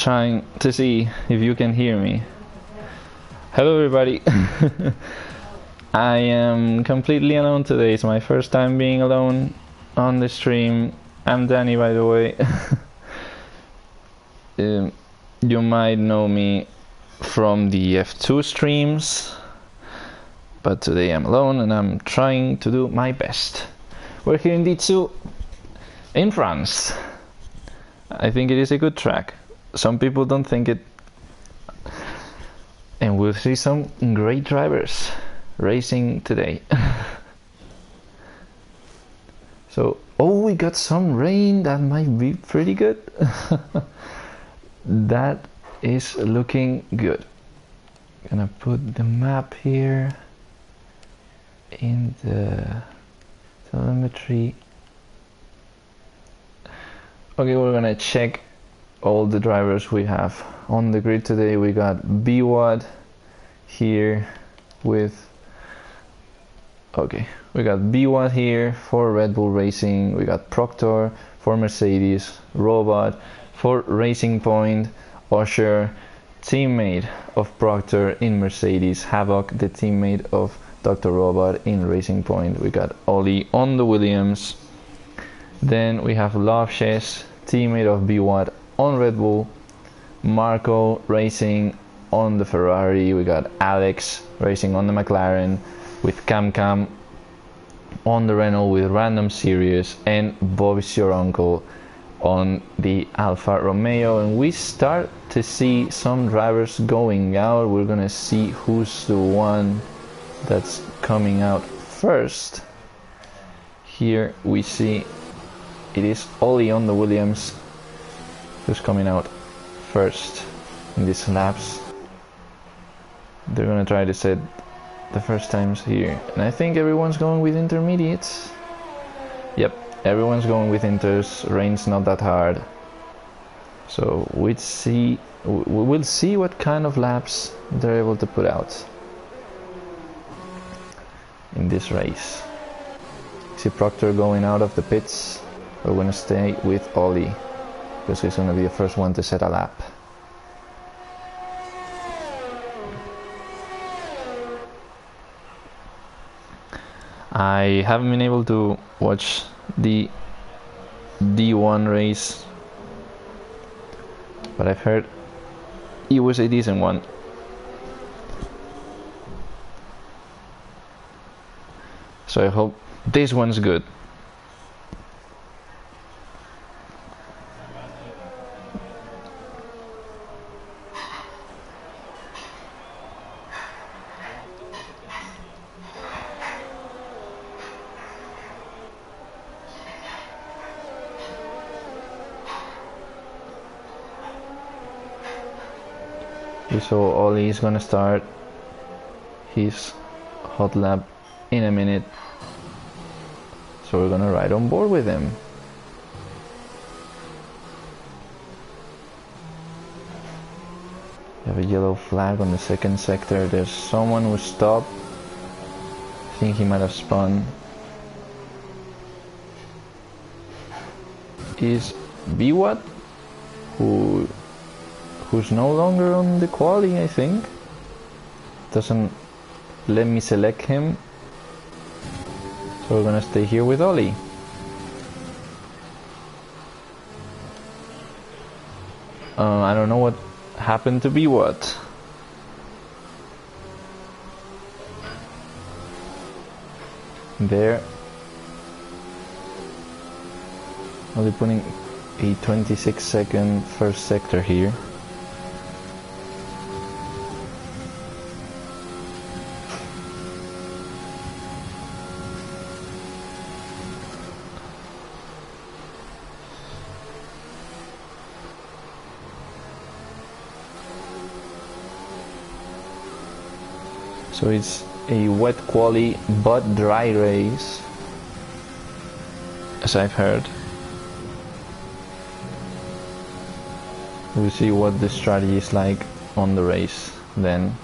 Trying to see if you can hear me. Hello everybody. I am completely alone today. It's my first time being alone on the stream. I'm Danny, by the way. You might know me from the F2 streams, but today I'm alone and I'm trying to do my best. We're here in D2 in France. I think it is a good track. Some people don't think it, and we'll see some great drivers racing today. So, oh, we got some rain. That might be pretty good. That is looking good. Gonna put the map here in the telemetry. Okay, we're gonna check all the drivers we have on the grid today. We got BWAD here with, okay, we got BWAD here for Red Bull Racing, we got Proctor for Mercedes, Robot for Racing Point, Usher, teammate of Proctor in Mercedes, Havoc, the teammate of Dr. Robot in Racing Point. We got Ollie on the Williams. Then we have Loveshes, teammate of BWAD on Red Bull, Marco racing on the Ferrari. We got Alex racing on the McLaren with Cam on the Renault with Random Series, and Bob's your uncle on the Alfa Romeo. And we start to see some drivers going out. We're gonna see who's the one that's coming out first. Here we see it is Ollie on the Williams who's coming out first in these laps. They're gonna try to set the first times here, and I think everyone's going with intermediates. Yep, everyone's going with inters. Rain's not that hard, so we'll see what kind of laps they're able to put out in this race. See Proctor going out of the pits. We're gonna stay with Ollie because he's gonna be the first one to set a lap. I haven't been able to watch the D1 race, but I've heard it was a decent one. So I hope this one's good. So Ollie is gonna start his hot lap in a minute, so we're gonna ride on board with him. We have a yellow flag on the second sector. There's someone who stopped. I think he might have spun. Is BWAT who's no longer on the quali, I think. Doesn't let me select him, so we're gonna stay here with Ollie. I don't know what happened to BWAT. There, Ollie putting a 26-second first sector here. So it's a wet quali but dry race, as I've heard. We'll see what the strategy is like on the race then.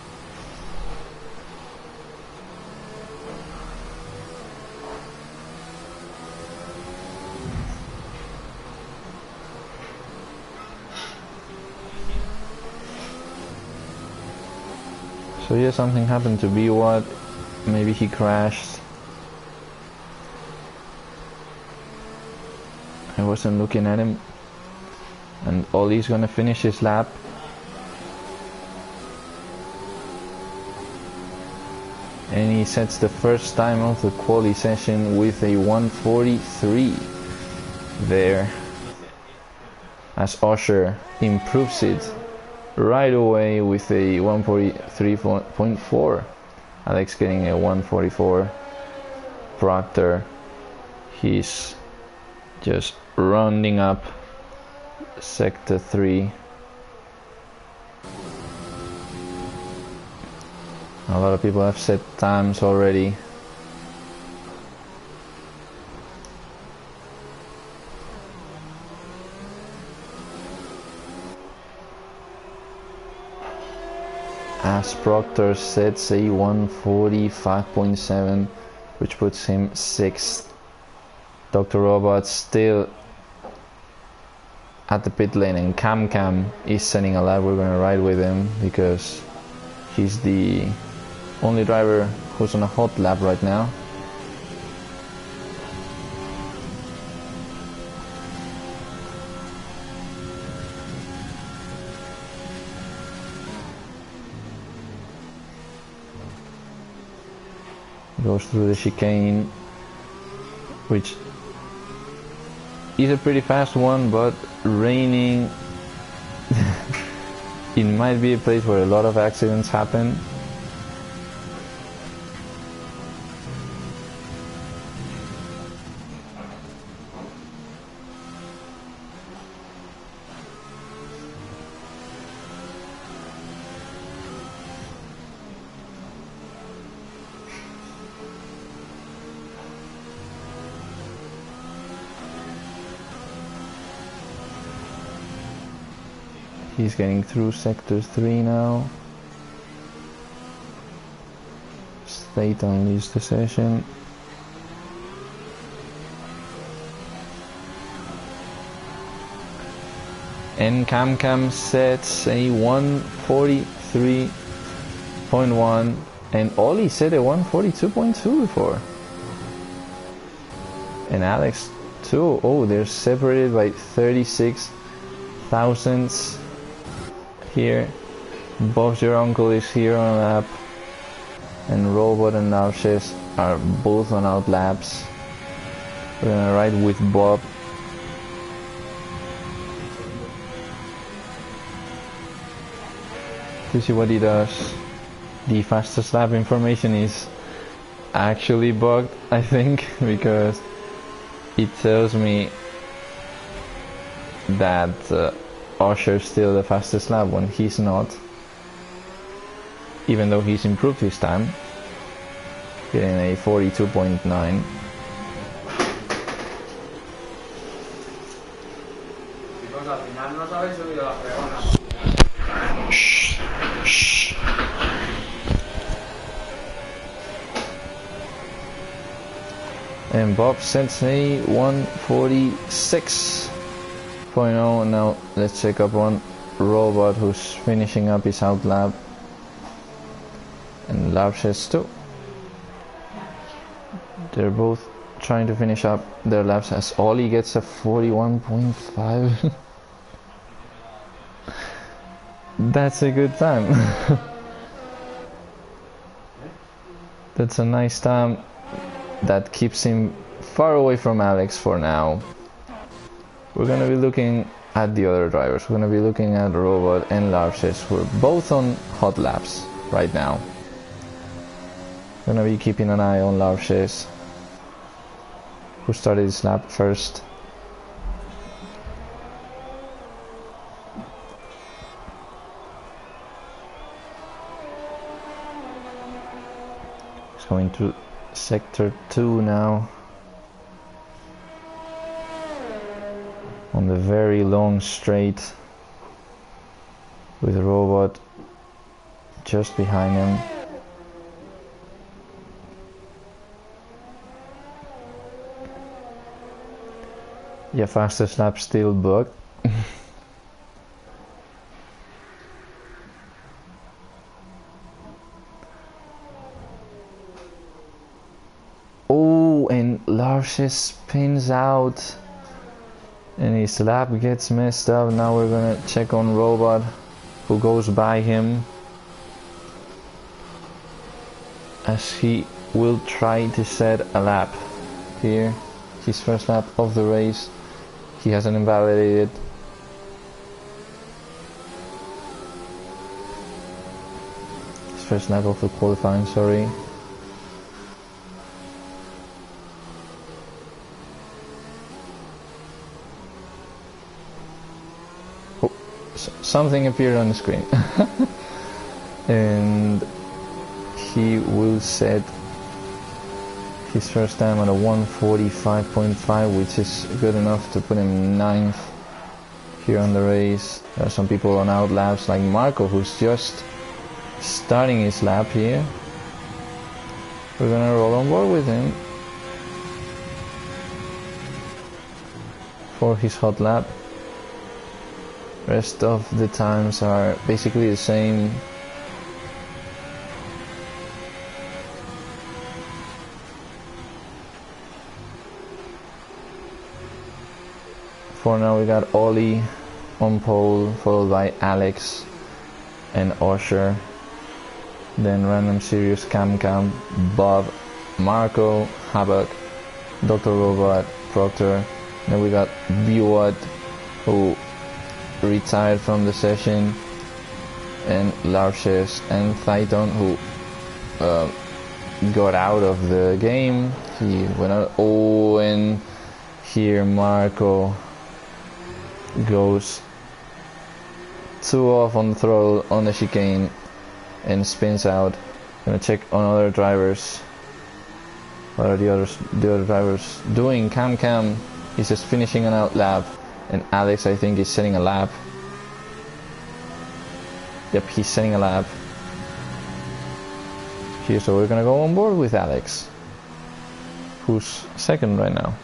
So yeah, something happened to B-Watt. Maybe he crashed. I wasn't looking at him. And Ollie's gonna finish his lap. And he sets the first time of the quali session with a 1:43 there, as Usher improves it right away with a 1:43.4. Alex getting a 1:44. Proctor, he's just rounding up sector 3. A lot of people have set times already. As Proctor sets a 1:45.7, which puts him 6th. Dr. Robot still at the pit lane, and Cam is setting a lap. We're gonna ride with him because he's the only driver who's on a hot lap right now. Goes through the chicane, which is a pretty fast one, but raining it might be a place where a lot of accidents happen. He's getting through sector 3 now. Statham leads the session. And Cam sets a 1:43.1, and Ollie set a 1:42.2 before. And Alex too. Oh, they're separated by 36 thousandths. Here, Bob's Your Uncle is here on a lap, and Robot and Narcissus are both on out laps. We're gonna ride with Bob. To see what he does. The fastest lap information is actually bugged, I think, because it tells me that Usher's still the fastest lap when he's not, even though he's improved his time, getting a 42.9. And Bob sets a 1:46.0. Now let's check up on Robot, who's finishing up his out lap, and Larches too. They're both trying to finish up their laps as Ollie gets a 41.5. That's a good time. That's a nice time. That keeps him far away from Alex for now. We're gonna be looking at the other drivers. We're gonna be looking at Robot and Larches, who are both on hot laps right now. Gonna be keeping an eye on Larches, who started his lap first. He's going to sector 2 now, on the very long straight, with Robot just behind him. Yeah, fastest lap still bugged. Oh, and Larches spins out and his lap gets messed up. Now we're gonna check on Robot, who goes by him as he will try to set a lap here. His first lap of the race. He hasn't invalidated. His first lap of the qualifying, sorry. Oh, something appeared on the screen. And he will set his first time at a 1:45.5, which is good enough to put him 9th here on the race. There are some people on out laps like Marco, who's just starting his lap here. We're gonna roll on board with him for his hot lap. Rest of the times are basically the same. For now we got Ollie on pole, followed by Alex and Osher. Then Random Serious, Cam, Bob, Marco, Havoc, Dr. Robot, Proctor. Then we got Biwat, who retired from the session, and Larches and Thyton, who got out of the game. He went out. Oh, and here Marco goes 2 off on the throttle on the chicane and spins out. Gonna check on other drivers. What are the other drivers doing? Cam is just finishing an out lap, and Alex, I think, is setting a lap. Yep, he's setting a lap here, so we're gonna go on board with Alex, who's second right now.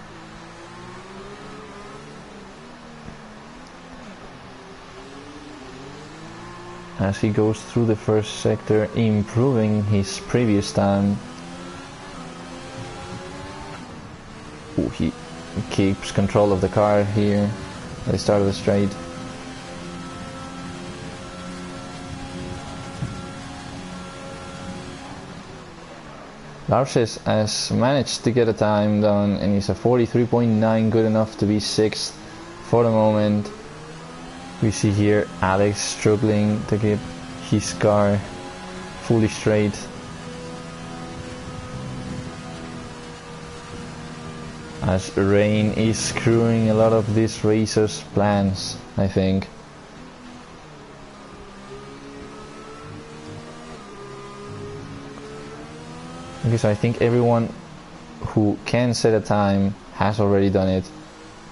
As he goes through the first sector, improving his previous time. Ooh, he keeps control of the car here at the start of the straight. Larches has managed to get a time done, and he's a 43.9, good enough to be 6th for the moment. We see here Alex struggling to keep his car fully straight. As rain is screwing a lot of these racers' plans, I think. Because I think everyone who can set a time has already done it.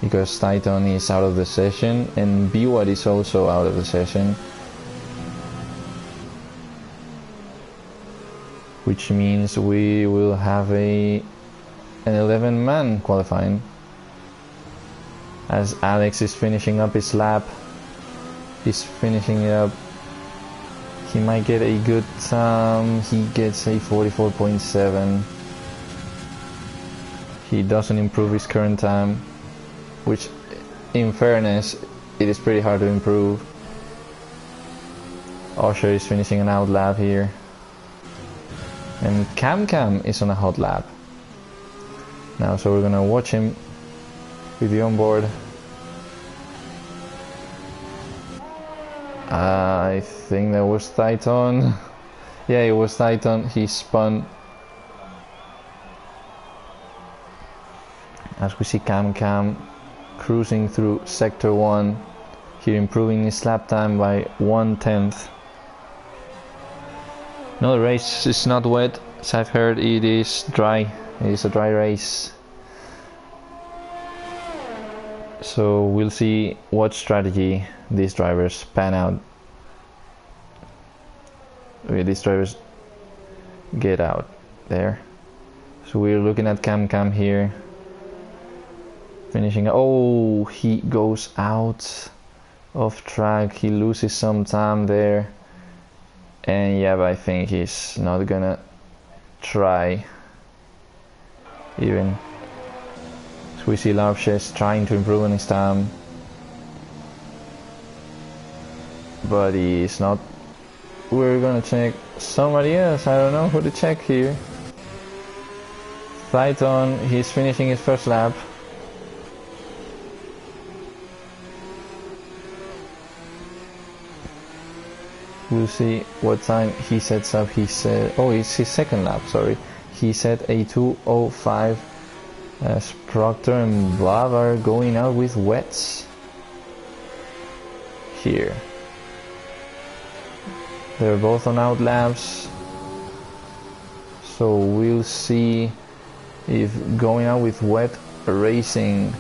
Because Titan is out of the session and Biwat is also out of the session, which means we will have an 11-man qualifying. As Alex is finishing up his lap, he's finishing it up. He might get a good time. He gets a 44.7. He doesn't improve his current time, which, in fairness, it is pretty hard to improve. Osher is finishing an out lap here, and Cam is on a hot lap now, so we're gonna watch him with the onboard. I think that was Titan. Yeah, it was Titan. He spun. As we see Cam cruising through sector 1, here improving his lap time by 1/10. No, the race is not wet, as I've heard. It is dry. It is a dry race. So we'll see what strategy these drivers pan out. Okay, these drivers get out there. So we're looking at Cam here. Finishing. Oh, he goes out of track. He loses some time there. And yeah, but I think he's not gonna try even. So we see Larvshes trying to improve on his time, but he's not. We're gonna check somebody else. I don't know who to check here. Titan, he's finishing his first lap. We'll see what time he sets up. He said, oh, it's his second lap, sorry. He set a 2:05 as Proctor and Bob are going out with wets here. They're both on out laps, so we'll see if going out with wet racing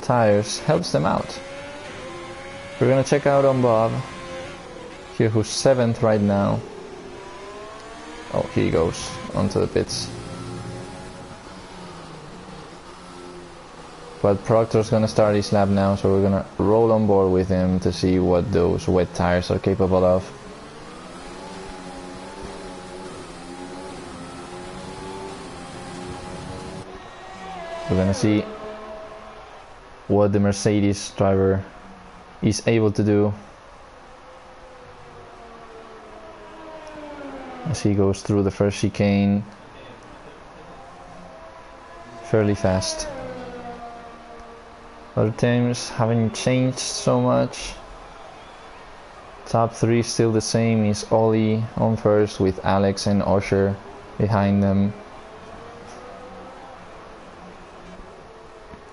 tires helps them out. We're gonna check out on Bob here, who's 7th right now. Oh, here he goes onto the pits. But Proctor's gonna start his lap now, so we're gonna roll on board with him to see what those wet tires are capable of. We're gonna see what the Mercedes driver is able to do as he goes through the first chicane fairly fast. Other teams haven't changed so much. Top 3 still the same, is Ollie on first with Alex and Osher behind them.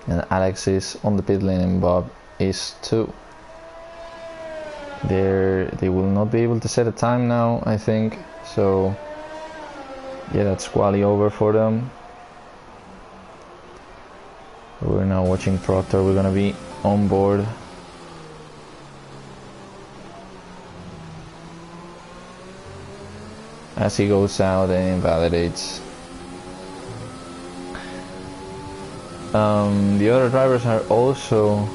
And Alex is on the pit lane and Bob is 2. They will not be able to set a time now, I think. So yeah, that's quali over for them. We're now watching Proctor. We're gonna be on board. As he goes out and invalidates. The other drivers are also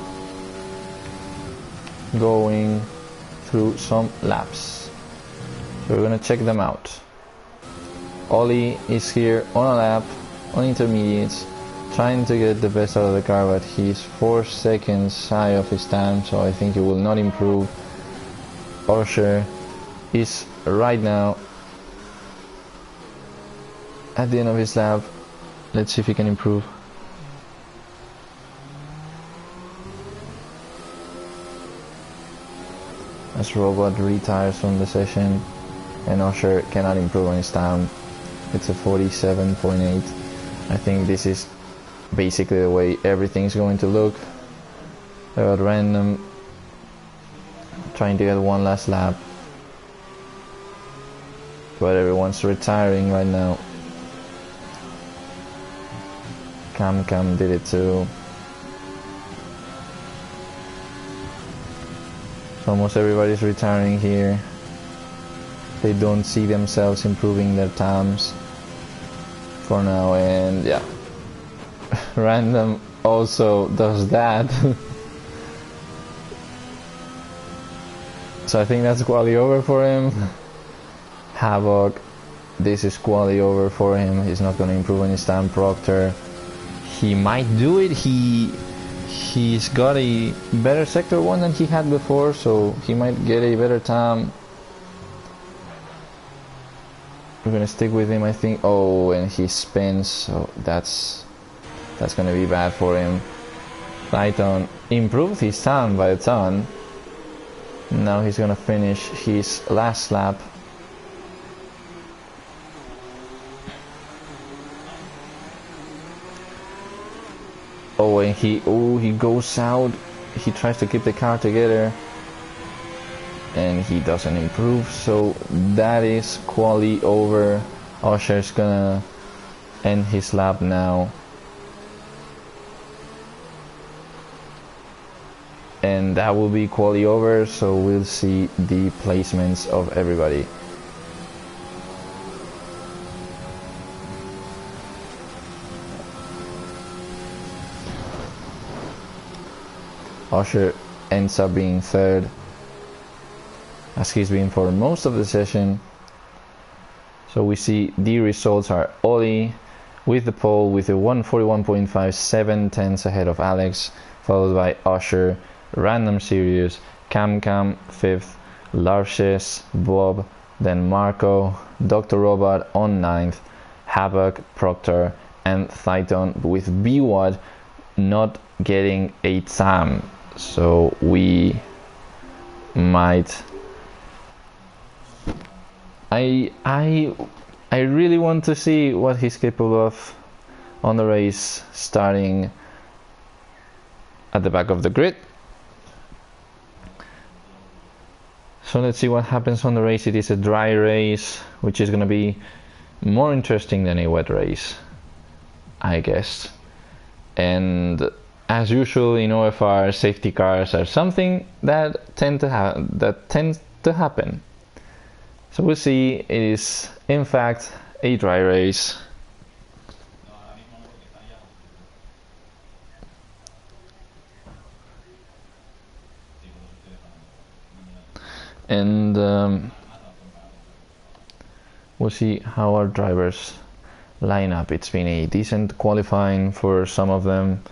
going through some laps, so we're gonna check them out. Ollie is here on a lap on intermediates, trying to get the best out of the car, but he's 4 seconds shy of his time, so I think he will not improve. Osher is right now at the end of his lap. Let's see if he can improve. As Robot retires from the session and Osher cannot improve on his time. It's a 47.8. I think this is basically the way everything's going to look. They're at random, trying to get one last lap, but everyone's retiring right now. Cam did it too. So almost everybody's retiring here. They don't see themselves improving their times for now, and yeah. Random also does that. So I think that's quali over for him. Havoc, this is quali over for him. He's not going to improve on his time. Proctor, he might do it. He's got a better sector 1 than he had before, so he might get a better time. We're gonna stick with him, I think. Oh, and he spins, so that's gonna be bad for him. Titan improved his time by a ton. Now he's gonna finish his last lap. Oh, and he goes out. He tries to keep the car together, and he doesn't improve. So that is quali over. Osher's gonna end his lap now, and that will be quali over. So we'll see the placements of everybody. Osher ends up being 3rd, as he's been for most of the session. So we see the results are Ollie with the pole with a 141.57 tenths ahead of Alex, followed by Usher, Random Series, Cam 5th, Larches, Bob, then Marco, Dr. Robot on 9th, Havoc, Proctor, and Thyton, with BWAD not getting a time. So we might... I really want to see what he's capable of on the race, starting at the back of the grid. So let's see what happens on the race. It is a dry race, which is going to be more interesting than a wet race, I guess. And as usual in OFR, safety cars are something that tends to happen. So we'll see. It is in fact a dry race. And we'll see how our drivers line up. It's been a decent qualifying for some of them,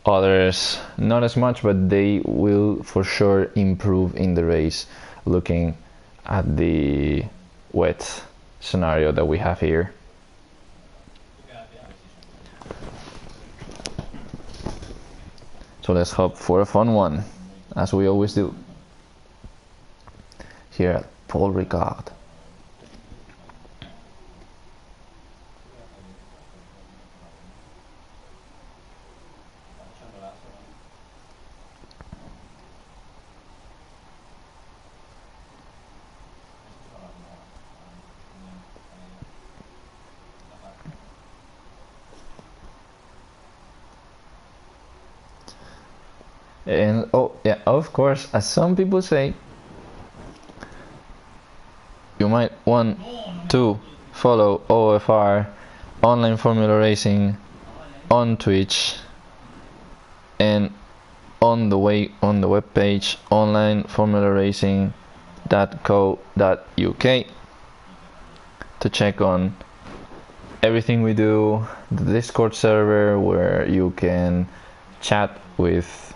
others not as much, but they will for sure improve in the race, looking at the wet scenario that we have here. So let's hope for a fun one, as we always do here at Paul Ricard. And oh yeah, of course, as some people say, you might want to follow OFR Online Formula Racing on Twitch and on the webpage onlineformularacing.co.uk to check on everything we do, the Discord server where you can chat with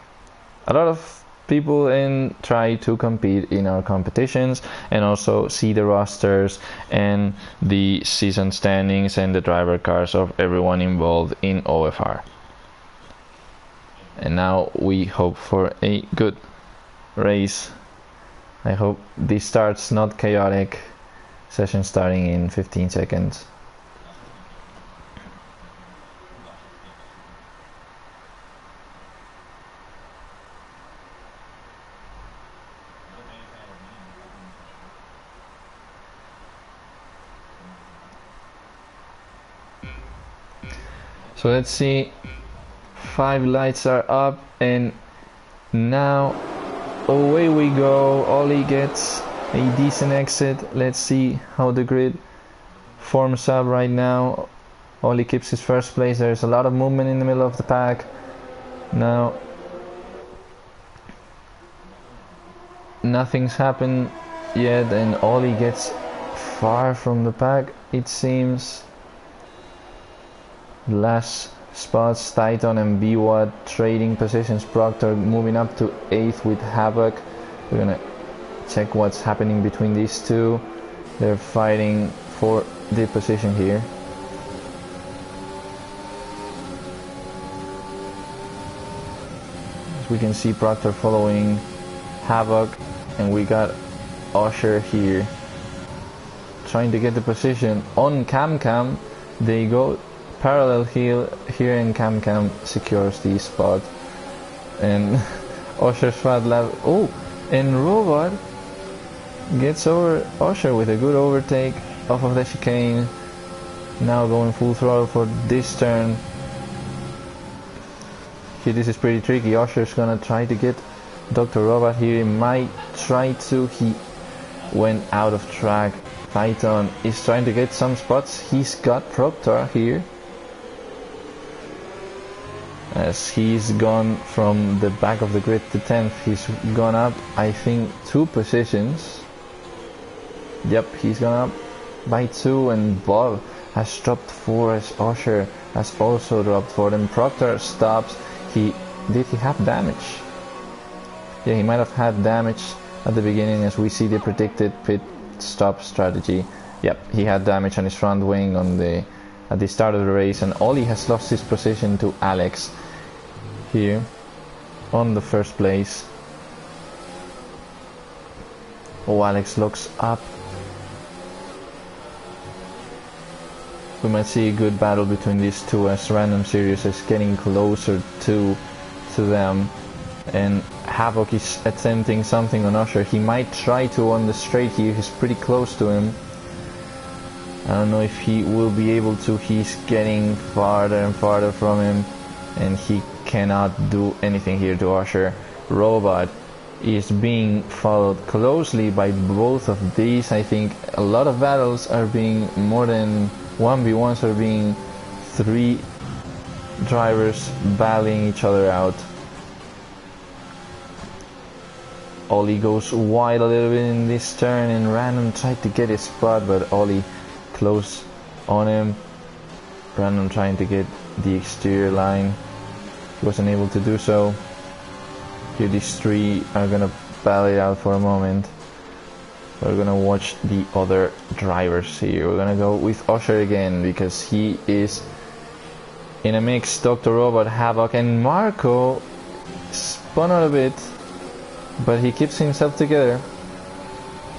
a lot of people and try to compete in our competitions, and also see the rosters and the season standings and the driver cars of everyone involved in OFR. And now we hope for a good race. I hope this starts not chaotic. Session starting in 15 seconds. So let's see, 5 lights are up, and now away we go. Ollie gets a decent exit. Let's see how the grid forms up right now. Ollie keeps his first place. There's a lot of movement in the middle of the pack. Now nothing's happened yet, and Ollie gets far from the pack, it seems. Last spots, Titan and BWAT trading positions. Proctor moving up to 8th with Havoc. We're gonna check what's happening between these two. They're fighting for the position here. As we can see, Proctor following Havoc, and we got Usher here trying to get the position on Cam. They go parallel here, and Cam secures the spot, and Usher's fat lap. Oh, and Robot gets over Usher with a good overtake off of the chicane. Now going full throttle for this turn. Here, this is pretty tricky. Usher's gonna try to get Dr. Robot here. He might try to. He went out of track. Titan is trying to get some spots. He's got Proctor here, as he's gone from the back of the grid to 10th. He's gone up, I think, 2 positions. Yep, he's gone up by 2, and Bob has dropped 4 as Usher has also dropped 4. Then Proctor stops. Did he have damage? Yeah, he might have had damage at the beginning, as we see the predicted pit stop strategy. Yep, he had damage on his front wing at the start of the race, and Ollie has lost his position to Alex here on the first place. Oh, Alex looks up. We might see a good battle between these two, as Random Series is getting closer to them, and Havoc is attempting something on Usher. He might try to on the straight here. He's pretty close to him. I don't know if he will be able to. He's getting farther and farther from him, and he cannot do anything here to Usher. Robot is being followed closely by both of these. I think a lot of battles are being, more than 1v1s are being 3 drivers battling each other out. Ollie goes wide a little bit in this turn, and Random tried to get his spot, but Ollie close on him. Random trying to get the exterior line. He wasn't able to do so. Here these 3 are gonna battle it out for a moment. We're gonna watch the other drivers here. We're gonna go with Usher again, because he is in a mix. Dr. Robot, Havoc, and Marco spun out a bit, but he keeps himself together.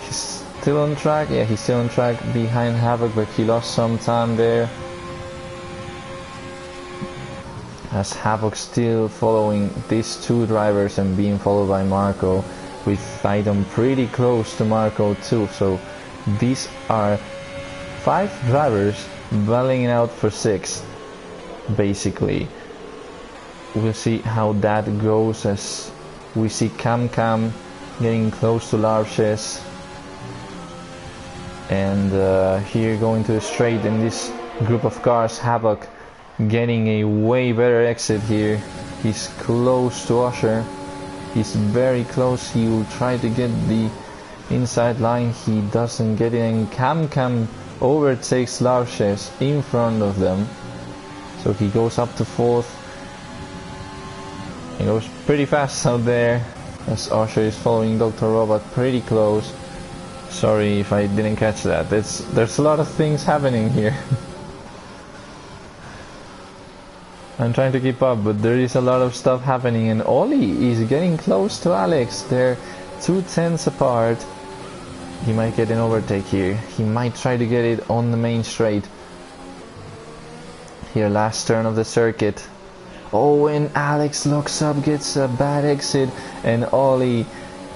He's still on track. Yeah, he's still on track behind Havoc, but he lost some time there, as Havoc still following these 2 drivers and being followed by Marco, with Titan pretty close to Marco too. So these are 5 drivers battling it out for 6, basically. We'll see how that goes, as we see Cam getting close to Larches, and here going to the straight in this group of cars. Havoc getting a way better exit here. He's close to Usher. He's very close. He will try to get the inside line. He doesn't get it, and Cam overtakes Larches in front of them. So he goes up to 4th. He goes pretty fast out there, as Usher is following Dr. Robot pretty close. Sorry if I didn't catch that. There's a lot of things happening here. I'm trying to keep up, but there is a lot of stuff happening, and Ollie is getting close to Alex. They're 2/10 apart. He might get an overtake here. He might try to get it on the main straight. Here, last turn of the circuit. Oh, and Alex looks up, gets a bad exit, and Ollie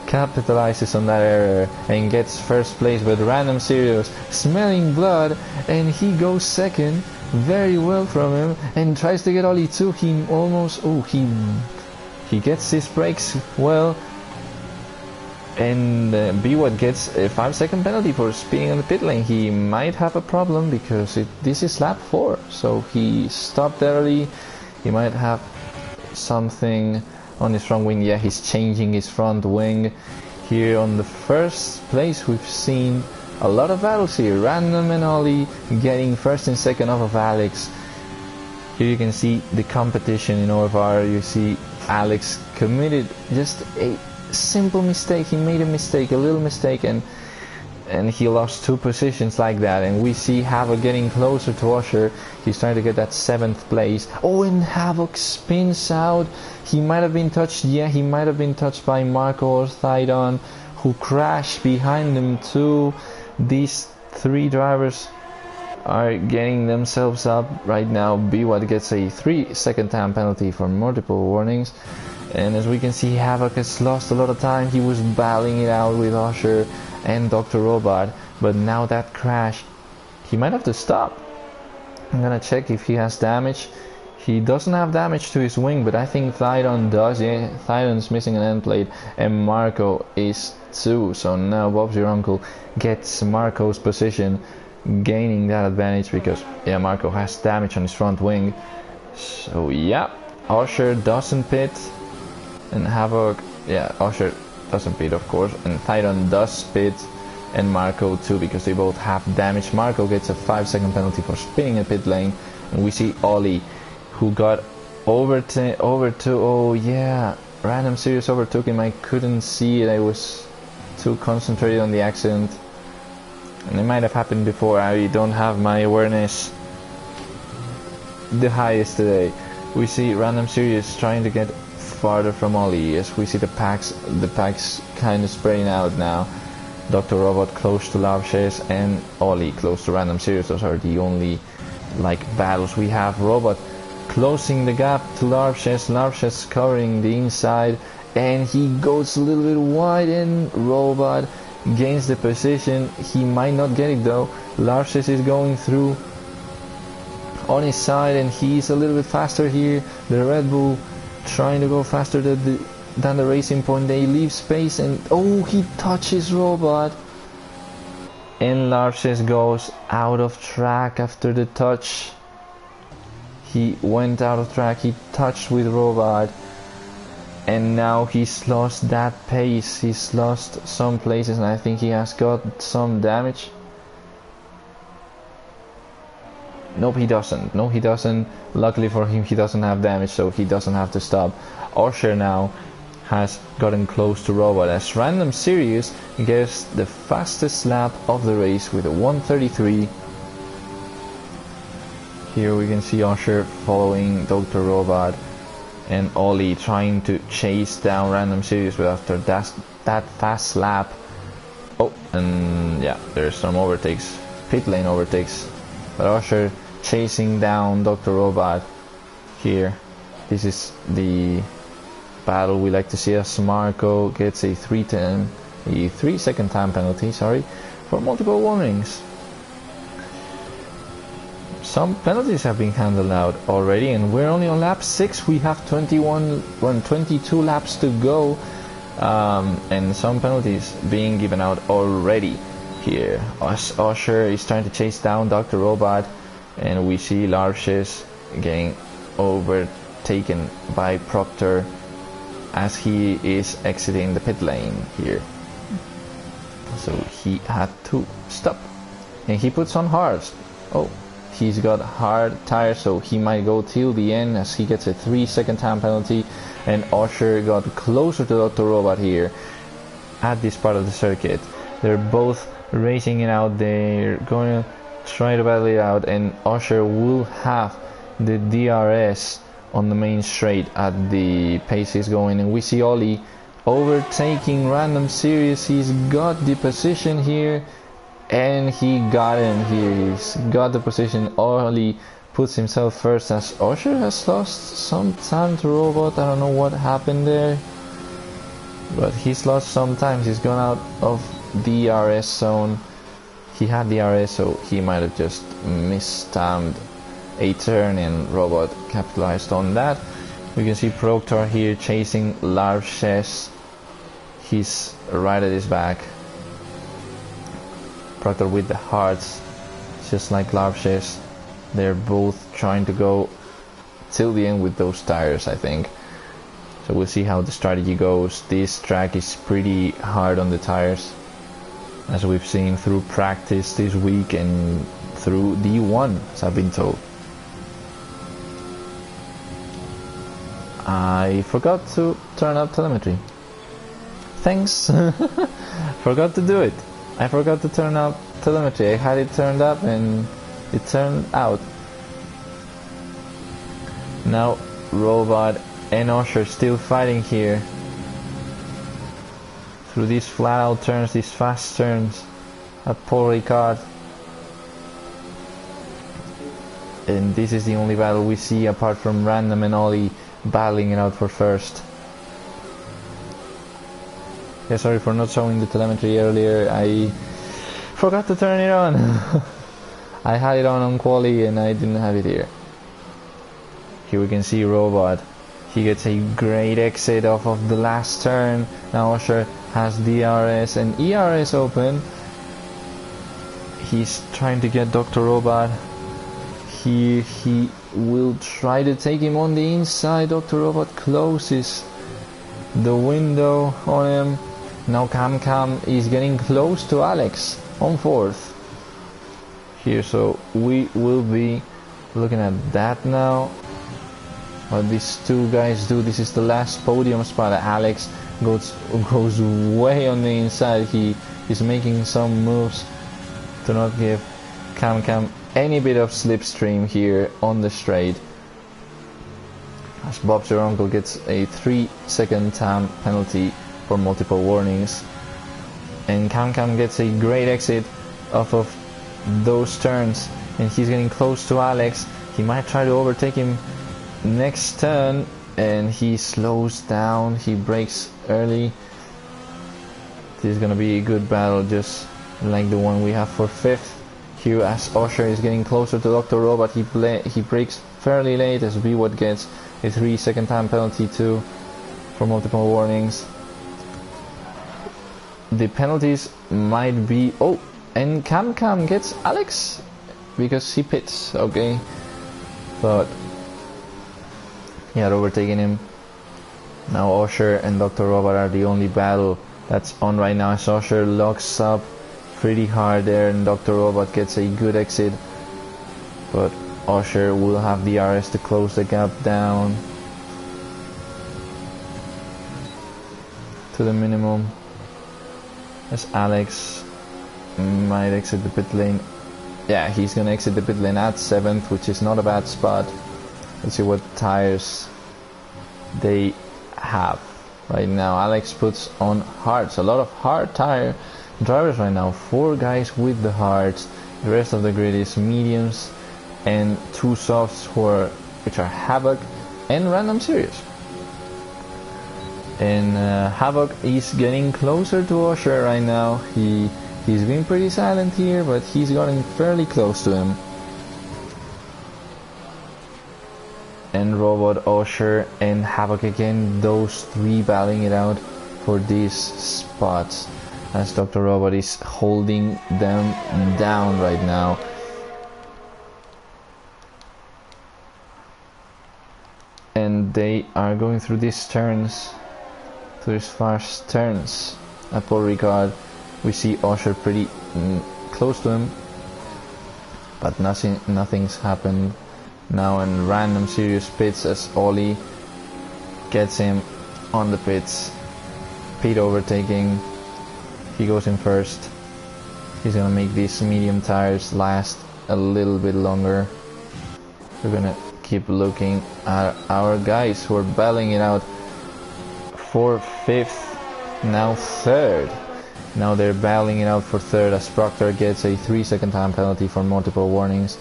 capitalizes on that error and gets first place. But Random Serious smelling blood, and he goes second. Very well from him, and tries to get Ollie too. He almost, he gets his brakes well, and B-Watt gets a 5-second penalty for speeding on the pit lane. He might have a problem, because this is lap 4, so he stopped early. He might have something on his front wing. Yeah, he's changing his front wing. Here on the first place, we've seen a lot of battles here. Random and Ollie getting first and second off of Alex. Here you can see the competition in OFR. You see Alex committed just a simple mistake. He made a mistake, a little mistake, and he lost 2 positions like that. And we see Havoc getting closer to Usher. He's trying to get that 7th place. Oh, and Havoc spins out. He might have been touched. Yeah, he might have been touched by Marco or Thydon, who crashed behind him too. These 3 drivers are getting themselves up right now. B-Watt gets a 3-second time penalty for multiple warnings, and as we can see, Havoc has lost a lot of time. He was battling it out with Usher and Dr. Robot, but now that crash, he might have to stop. I'm gonna check if he has damage. He doesn't have damage to his wing, but I think Thydon does. Yeah, Thydon's missing an end plate, and Marco is too. So now Bob's your uncle gets Marco's position, gaining that advantage, because yeah, Marco has damage on his front wing. So yeah, Usher doesn't pit, and Havoc, yeah, Usher doesn't pit of course, and Thydon does pit. and Marco too, because they both have damage. Marco gets a 5-second penalty for spinning a pit lane, and we see Ollie, who got oh yeah, Random Series overtook him. I couldn't see it, I was too concentrated on the accident, and it might have happened before. I don't have my awareness the highest today. We see Random Series trying to get farther from Ollie, as we see the packs kind of spreading out now. Dr. Robot close to Larches and Ollie close to Random Series. Those are the only battles we have. Robot closing the gap to Larches, Larches covering the inside, and he goes a little bit wide, and Robot gains the position. He might not get it though. Larches is going through on his side, and he's a little bit faster here. The Red Bull trying to go faster than the Racing Point. They leave space, and oh, he touches Robot, and Larches goes out of track after the touch. He went out of track, he touched with Robot, and now he's lost that pace. He's lost some places, and I think he has got some damage. Nope, he doesn't. No, he doesn't. Luckily for him, he doesn't have damage, so he doesn't have to stop. Usher now has gotten close to Robot, as Random Series gets the fastest lap of the race with a 1:33. Here we can see Usher following Dr. Robot, and Ollie trying to chase down Random Series, but after that fast lap, oh, and yeah, there's some overtakes, pit lane overtakes, but Usher chasing down Dr. Robot here. This is the battle we like to see, as Marco gets a 3-second time penalty, for multiple warnings. Some penalties have been handed out already, and we're only on lap 6. We have 22 laps to go, and some penalties being given out already here. Usher is trying to chase down Dr. Robot, and we see Larches getting overtaken by Proctor as he is exiting the pit lane here. So he had to stop, and he puts on hards. Oh, he's got hard tires, so he might go till the end, as he gets a 3-second time penalty. And Usher got closer to Dr. Robot here at this part of the circuit. They're both racing it out. They're going to try to battle it out, and Usher will have the DRS on the main straight at the pace he's going. And we see Ollie overtaking Random Series. He's got the position here, and he got him here. He's got the position. Ollie puts himself first, as Usher has lost some time to Robot. I don't know what happened there, but he's lost some time. He's gone out of the DRS zone. He had DRS, so he might have just mistimed a turn, and Robot capitalized on that. We can see Proctor here chasing Larches. He's right at his back. Proctor with the hearts, just like Larches. They're both trying to go till the end with those tires, I think. So we'll see how the strategy goes. This track is pretty hard on the tires, as we've seen through practice this week and through D1, as I've been told. I forgot to turn up telemetry. Thanks. Forgot to do it. I forgot to turn up telemetry. I had it turned up and it turned out. Now Robot and Usher still fighting here through these flat out turns, these fast turns at Paul Ricard. And this is the only battle we see apart from Random and Ollie battling it out for first. Yeah, sorry for not showing the telemetry earlier. I forgot to turn it on. I had it on quali and I didn't have it here. Here we can see Robot. He gets a great exit off of the last turn. Now Usher has DRS and ERS open. He's trying to get Dr. Robot. Here he will try to take him on the inside. Dr. Robot closes the window on him. Now Cam is getting close to Alex on 4th here, so we will be looking at that now. What these two guys do, this is the last podium spot. Alex goes way on the inside. He is making some moves to not give Cam any bit of slipstream here on the straight, as Bob's your uncle gets a 3-second time penalty for multiple warnings, and Cam gets a great exit off of those turns, and he's getting close to Alex. He might try to overtake him next turn, and he slows down, he brakes early. This is gonna be a good battle, just like the one we have for 5th here, as Osher is getting closer to Dr. Robot. He brakes fairly late, as BWAT gets a 3-second time penalty too for multiple warnings. The penalties might be, oh, and Cam gets Alex because he pits, okay, but he had overtaken him. Now Osher and Dr. Robot are the only battle that's on right now, as Osher locks up pretty hard there, and Dr. Robot gets a good exit, but Osher will have the RS to close the gap down to the minimum, as Alex might exit the pit lane. Yeah, he's gonna exit the pit lane at 7th, which is not a bad spot. Let's see what tires they have right now. Alex puts on hards, a lot of hard tire drivers right now. 4 guys with the hards. The rest of the grid is mediums and 2 softs, which are Havoc and Random Series. And Havoc is getting closer to Osher right now. He's been pretty silent here, but he's gotten fairly close to him. And Robot, Osher, and Havoc again, those 3 battling it out for these spots, as Dr. Robot is holding them down right now. And they are going through these turns, through these fast turns. At Paul Ricard, we see Osher pretty close to him, but nothing's happened now, and Random Serious pits as Ollie gets him on the pits. Pete overtaking, he goes in first. He's gonna make these medium tires last a little bit longer. We're gonna keep looking at our guys who are battling it out for 5th, now 3rd. Now they're battling it out for 3rd, as Proctor gets a 3-second time penalty for multiple warnings.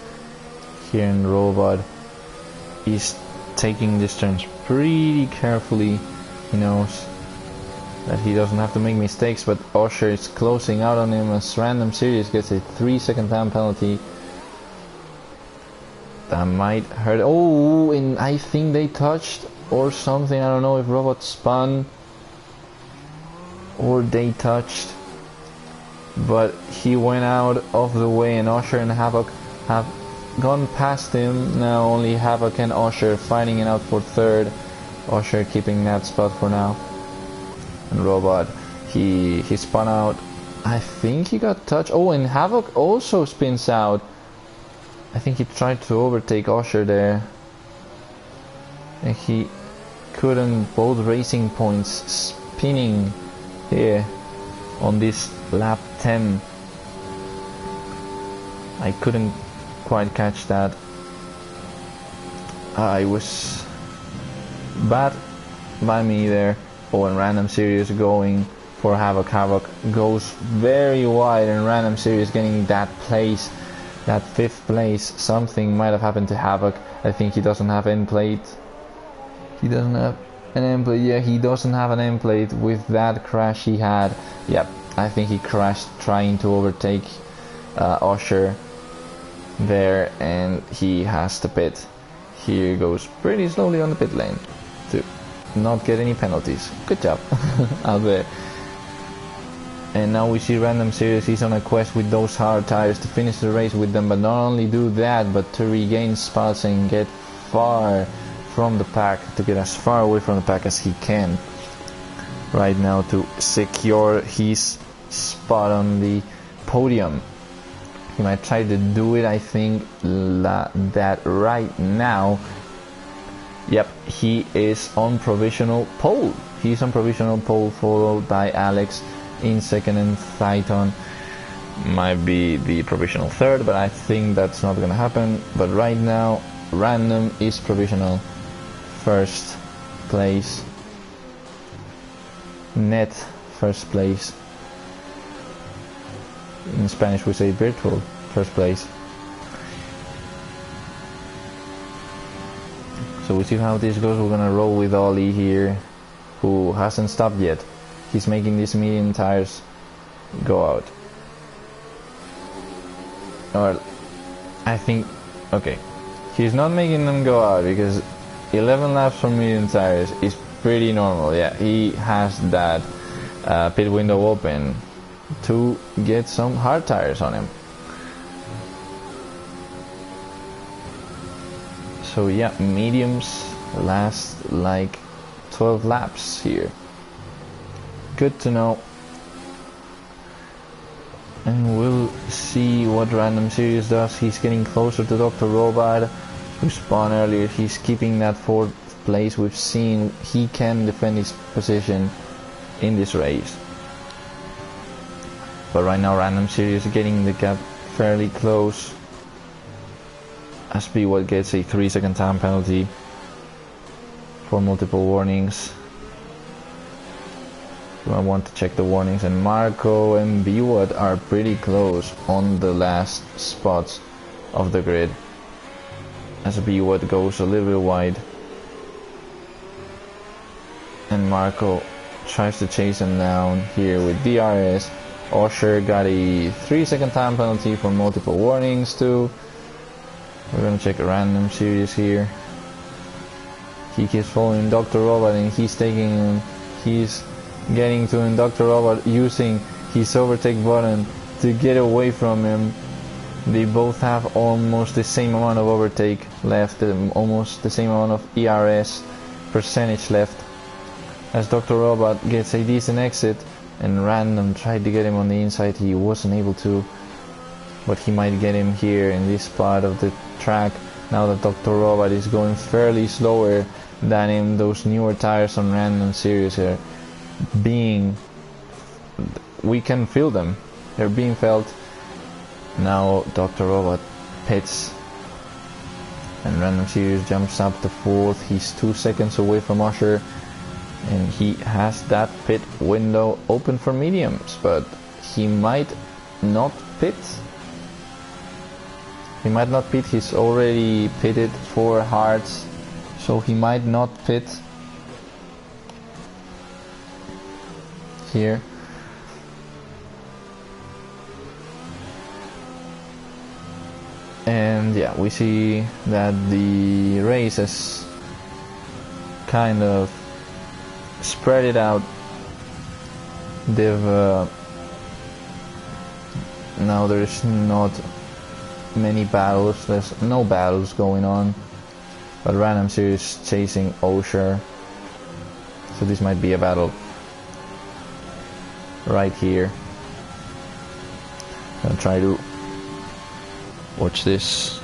Here in Robot, he's taking these turns pretty carefully. He knows that he doesn't have to make mistakes, but Osher is closing out on him, as Random Series gets a 3-second time penalty. That might hurt. Oh, and I think they touched or something. I don't know if Robot spun or they touched, but he went out of the way, and Osher and Havoc have gone past him. Now only Havoc and Osher fighting it out for 3rd. Osher keeping that spot for now. And Robot, he spun out. I think he got touched. Oh, and Havoc also spins out. I think he tried to overtake Osher there, and he couldn't. Both racing points spinning here on this lap 10. I couldn't quite catch that. I was bad by me there. Oh, and Random Series going for Havoc. Havoc goes very wide, and Random Series getting that place, that 5th place. Something might have happened to Havoc. I think he doesn't have end plate. He doesn't have an end plate. Yeah, he doesn't have an end plate with that crash he had. Yep, I think he crashed trying to overtake Osher there, and he has to pit. He goes pretty slowly on the pit lane to not get any penalties. Good job out there. And now we see Random Series. He's on a quest with those hard tires to finish the race with them, but not only do that, but to regain spots and get far from the pack, to get as far away from the pack as he can. right now to secure his spot on the podium. He might try to do it, I think, that right now. Yep, he is on provisional pole. He's on provisional pole, followed by Alex in second, and Thyton might be the provisional third, but I think that's not gonna happen. But right now, Random is provisional first place. Net first place. In Spanish we say virtual first place. So we see how this goes. We're gonna roll with Ollie here, who hasn't stopped yet. He's making these medium tires go out. Or I think, okay, he's not making them go out because 11 laps for medium tires is pretty normal. Yeah, he has that pit window open to get some hard tires on him. So yeah, mediums last like 12 laps here. Good to know. And we'll see what Random Series does. He's getting closer to Dr. Robot, who spawned earlier. He's keeping that fourth place. We've seen he can defend his position in this race. But right now Random Series is getting the gap fairly close. As B1 gets a 3-second time penalty for multiple warnings. I want to check the warnings, and Marco and B1 are pretty close on the last spots of the grid. As B1 goes a little bit wide, and Marco tries to chase him down here with DRS. Osher got a 3-second time penalty for multiple warnings too. We're gonna check a Random Series here. He keeps following Dr. Robot, and he's taking him. He's getting to him. Dr. Robot using his overtake button to get away from him. They both have almost the same amount of overtake left, almost the same amount of ERS percentage left. As Dr. Robot gets a decent exit, and Random tried to get him on the inside, he wasn't able to, but he might get him here in this part of the track. Now that Dr. Robot is going fairly slower than him, those newer tires on Random Series are being, we can feel them, they're being felt. Now Dr. Robot pits, and Random Series jumps up to fourth. He's 2 seconds away from Usher, and he has that pit window open for mediums, but he might not pit. He might not pit. He's already pitted for hards, so he might not pit here. And yeah, we see that the race has kind of spread it out. They've now there's not many battles, there's no battles going on, but Random Series chasing Osher, so this might be a battle right here. I'll try to watch this.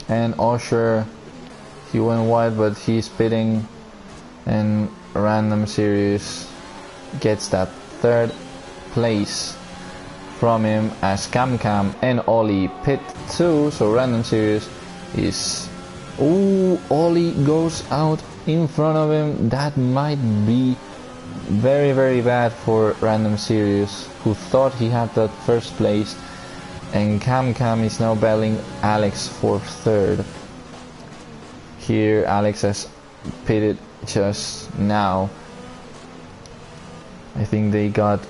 And Osher, he went wide, but he's pitting, and Random Series gets that third place from him as Cam and Ollie pit too. So Random Series is, ooh, Ollie goes out in front of him. That might be very, very bad for Random Series, who thought he had that first place. And Cam is now battling Alex for third. Here Alex has pitted just now. I think they got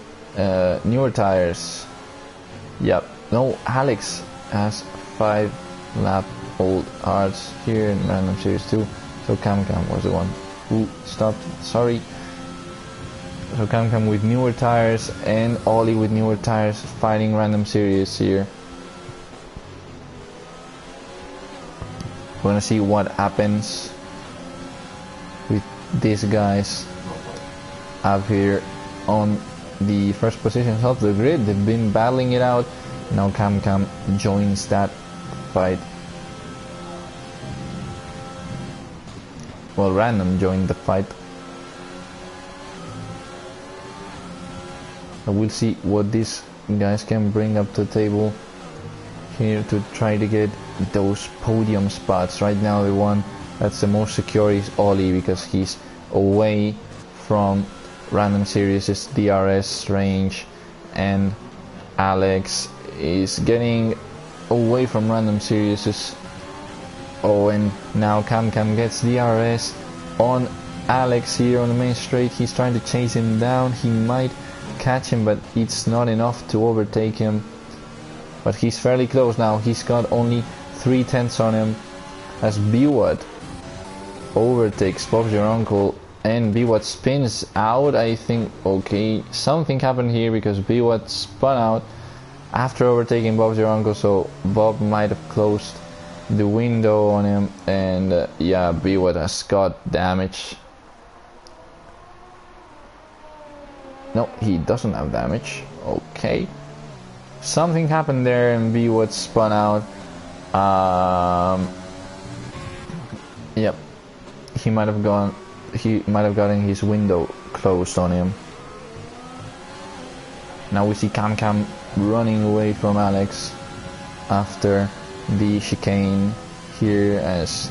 newer tires. Yep. No, Alex has 5 lap old hards here in Random Series 2. So Cam was the one who stopped, sorry. So Cam with newer tires and Ollie with newer tires fighting Random Series here. We're gonna see what happens with these guys up here on the first positions of the grid. They've been battling it out. Now Cam joins that fight. Well, Random joined the fight. And we'll see what these guys can bring up to the table here to try to get those podium spots. Right now the one that's the most secure is Ollie, because he's away from Random Series' DRS range, and Alex is getting away from Random Series'. Oh, and now Cam gets DRS on Alex here on the main straight. He's trying to chase him down. He might catch him, but it's not enough to overtake him. But he's fairly close now. He's got only 3/10 on him as Biwat overtakes Bob's Your Uncle, and Biwat spins out. I think, okay, something happened here because Biwat spun out after overtaking Bob's Your Uncle, so Bob might have closed the window on him, and yeah, Biwat has got damage. No, he doesn't have damage. Okay, something happened there and Biwat spun out. Yep, he might have gotten his window closed on him. Now we see Cam running away from Alex after the chicane here, as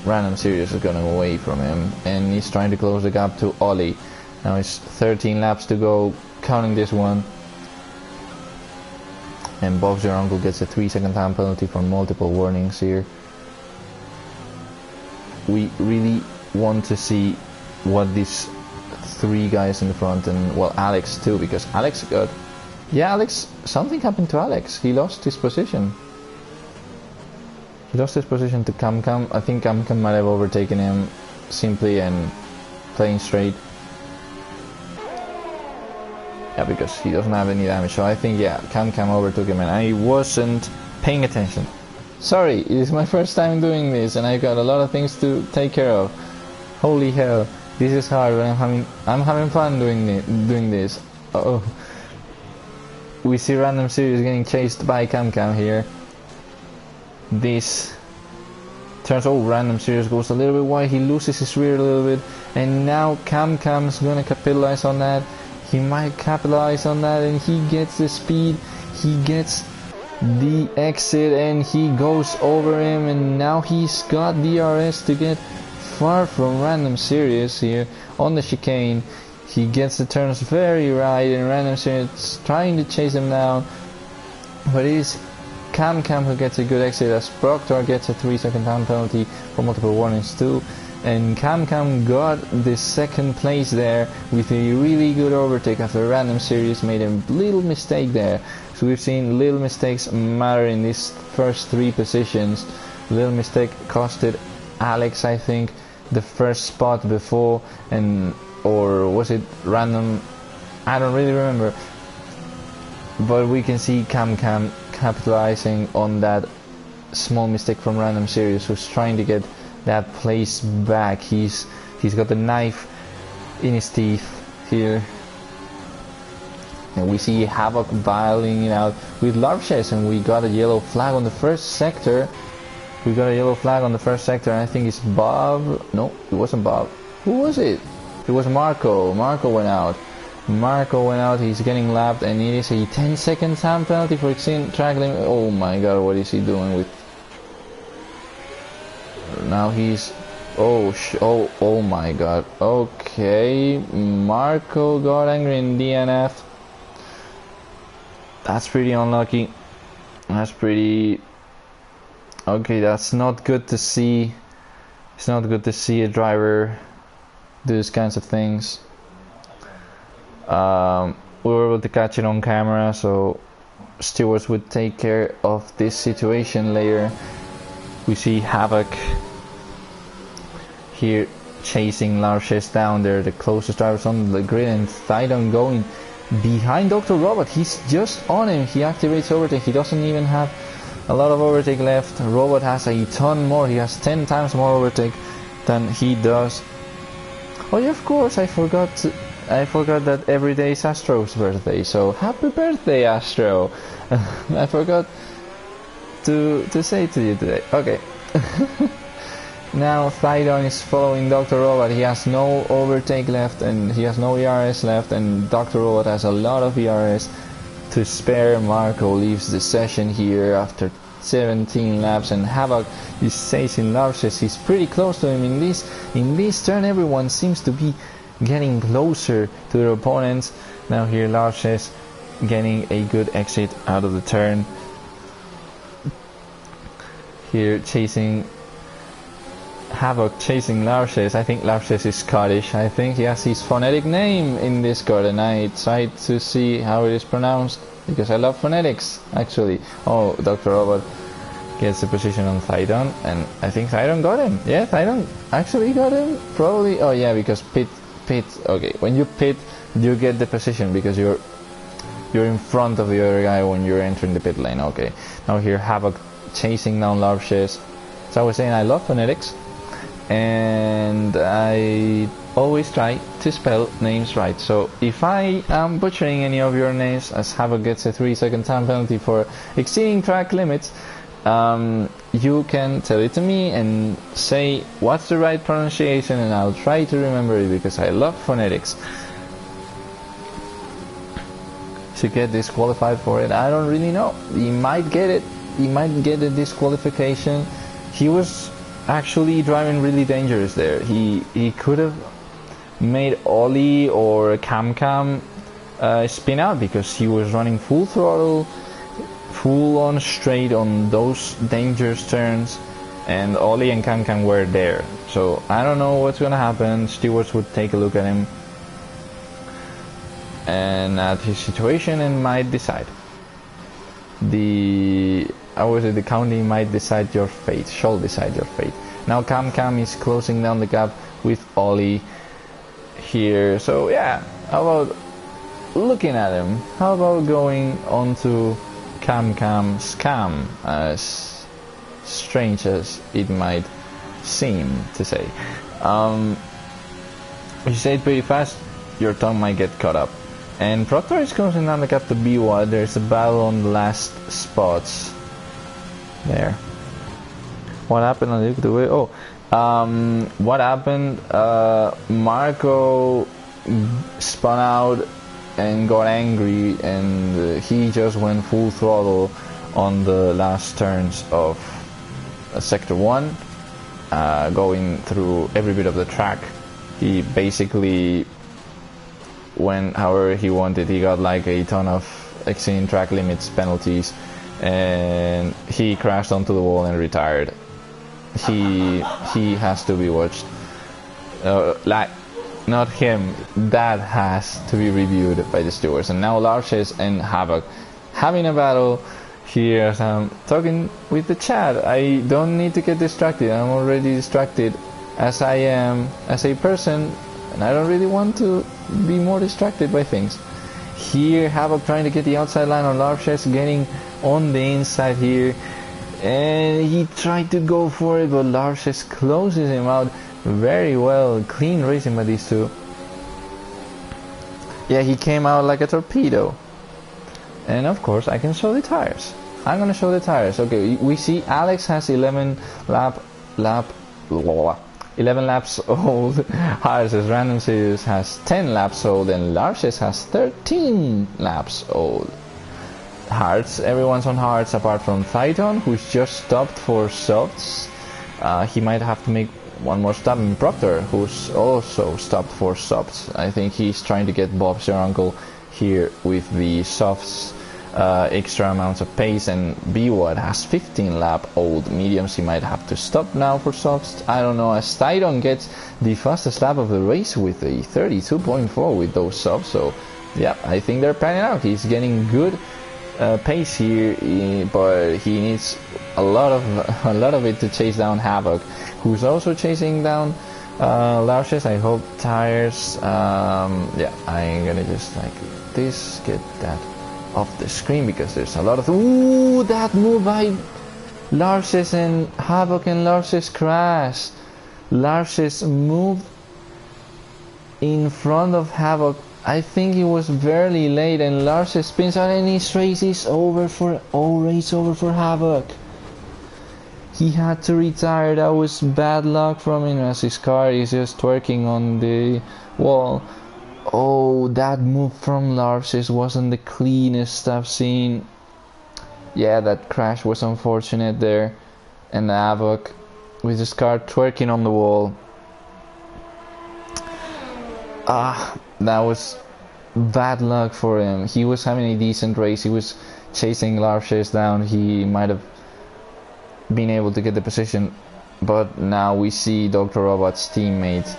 Random Series is going away from him, and he's trying to close the gap to Ollie. Now it's 13 laps to go, counting this one, and Bob's Your Uncle gets a 3-second time penalty for multiple warnings here. We really want to see what these 3 guys in the front, and well, Alex too, because Alex got, yeah, Alex, something happened to Alex. He lost his position. He lost his position to Cam. I think Cam might have overtaken him simply and playing straight. Yeah, because he doesn't have any damage. So I think, yeah, Cam overtook him, and I wasn't paying attention. Sorry, it is my first time doing this, and I've got a lot of things to take care of. Holy hell, this is hard, but I'm having fun doing this. Oh, we see Random Series getting chased by Cam here. This turns, oh, Random Series goes a little bit wide. He loses his rear a little bit, and now Cam's gonna capitalize on that. He might capitalize on that, and he gets the speed. He gets the exit, and he goes over him, and now he's got DRS to get far from Random Series here on the chicane. He gets the turns very right, and Random Series trying to chase him down, but it is Cam who gets a good exit, as Proctor gets a 3-second time penalty for multiple warnings too. And Cam got the 2nd place there with a really good overtake after Random Series made a little mistake there. So we've seen little mistakes matter in these first 3 positions. Little mistake costed Alex, I think, the first spot before, and or was it Random? I don't really remember. But we can see Cam capitalizing on that small mistake from Random Series, who's trying to get that place back. He's got the knife in his teeth here, and we see Havoc battling it out with Larches, and we got a yellow flag on the first sector. And I think it's Bob. No, it wasn't Bob. Who was it? It was Marco. Marco went out. He's getting lapped, and it is a 10-second time penalty for exceeding track limit. Oh my god, what is he doing with? Now he's, oh my god. Okay, Marco got angry in DNF. That's pretty unlucky. Okay, that's not good to see. It's not good to see a driver do these kinds of things. We were able to catch it on camera, so stewards would take care of this situation later. We see Havoc here chasing Larches down. They're the closest drivers on the grid, and Thydon going behind Dr. Robot. He's just on him. He activates overtake. He doesn't even have a lot of overtake left. Robot has a ton more. He has 10 times more overtake than he does. Oh yeah, of course, I forgot that every day is Astro's birthday, so happy birthday, Astro. I forgot to say to you today. Okay. Now Thydon is following Dr. Robot. He has no overtake left and he has no ERS left, and Dr. Robot has a lot of ERS to spare. Marco leaves the session here after 17 laps, and Havoc is chasing Larches. He's pretty close to him in this turn. Everyone seems to be getting closer to their opponents. Now here Larches getting a good exit out of the turn. Here chasing Havoc, chasing Larches. I think Larches is Scottish. I think he has his phonetic name in Discord, and I tried to see how it is pronounced because I love phonetics, actually. Oh, Dr. Robot gets the position on Thydon, and I think Thydon got him. Yeah, Thydon actually got him. Probably. Oh yeah, because pit. Okay, when you pit, you get the position because you're in front of the other guy when you're entering the pit lane. Okay, now here Havoc chasing down Larches. So I was saying I love phonetics, and I always try to spell names right. So if I am butchering any of your names, as Havoc gets a 3-second time penalty for exceeding track limits, you can tell it to me and say what's the right pronunciation, and I'll try to remember it because I love phonetics. To get disqualified for it, I don't really know. He might get it. He might get a disqualification. He was actually driving really dangerous there. He could have made Ollie or Cam spin out because he was running full throttle, full on straight on those dangerous turns, and Ollie and Cam were there. So I don't know what's gonna happen. Stewards would take a look at him and at his situation and might decide. The county might decide your fate, shall decide your fate. Now Cam is closing down the gap with Ollie here. So yeah, how about looking at him? How about going on to Cam's cam, as strange as it might seem to say. If you say it pretty fast, your tongue might get caught up. And Proctor is closing down the gap to B1. There's a battle on the last spots there. What happened? I looked away. Oh, what happened? Marco spun out and got angry, and he just went full throttle on the last turns of Sector 1, going through every bit of the track. He basically went however he wanted. He got like a ton of exceeding track limits penalties, and he crashed onto the wall and retired. He has to be watched. Not him. That has to be reviewed by the stewards. And now Larches and Havoc having a battle here as I'm talking with the chat. I don't need to get distracted. I'm already distracted as I am as a person, and I don't really want to be more distracted by things. Here Havoc trying to get the outside line on Larches, getting on the inside here, and he tried to go for it, but Larches closes him out very well. Clean racing by these two. Yeah, he came out like a torpedo. And of course I can show the tires. I'm gonna show the tires. Okay, we see Alex has 11 laps old. Harris's Random Series has 10 laps old, and Larches has 13 laps old. Hards, everyone's on hards apart from Thydon, who's just stopped for softs. He might have to make one more stop, in Proctor, who's also stopped for softs. I think he's trying to get Bob's your uncle here with the softs, extra amounts of pace, and B-Wad has 15 lap old mediums. He might have to stop now for softs. I don't know, as Thydon gets the fastest lap of the race with a 32.4 with those softs. So yeah, I think they're panning out. He's getting good pace here, but he needs a lot of it to chase down Havoc, who's also chasing down Larches. I hope tires. Yeah, I'm gonna just like this, get that off the screen because there's a lot of. Ooh, that move by Larches and Havoc, and Larches crash. Larches moved in front of Havoc. I think he was very late, and Larches spins out, and his race is over for Havoc. He had to retire. That was bad luck from him as his car is just twerking on the wall. Oh, that move from Larches wasn't the cleanest I've seen. Yeah, that crash was unfortunate there. And Havoc with his car twerking on the wall. That was bad luck for him. He was having a decent race. He was chasing Larches down. He might have been able to get the position. But now we see Dr. Robot's teammate